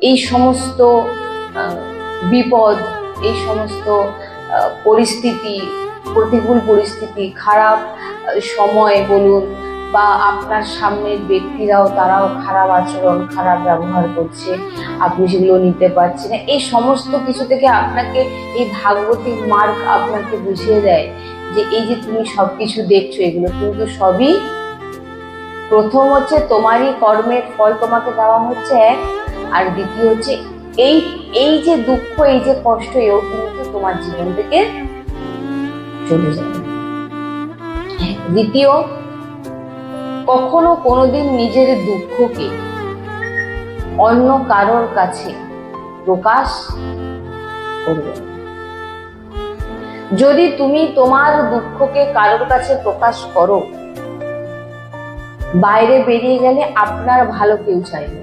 এই সমস্ত বিপদ, এই সমস্ত পরিস্থিতি, প্রতিকূল পরিস্থিতি, খারাপ সময় বলুন, বা আপনার সামনের ব্যক্তিরাও তারাও খারাপ আচরণ, খারাপ ব্যবহার করছে, আপনি সেগুলো নিতে পারছেন না, এই সমস্ত কিছু থেকে আপনাকে এই ভাগবতিক মার্গ আপনাকে বুঝিয়ে দেয় যে এই যে তুমি সবকিছু দেখছো, এগুলো কিন্তু সবই প্রথম হচ্ছে তোমারই কর্মের ফল তোমাকে দেওয়া হচ্ছে এক, আর দ্বিতীয় হচ্ছে এই এই যে দুঃখ, এই যে কষ্ট, এও কিন্তু তোমার জীবন থেকে চলে যাবে। দ্বিতীয়, কখনো কোনোদিন নিজের দুঃখকে অন্য কারোর কাছে প্রকাশ করবে। যদি তুমি তোমার দুঃখকে কারোর কাছে প্রকাশ করো, বাইরে বেরিয়ে গেলে আপনার ভালো কেউ চাইবে,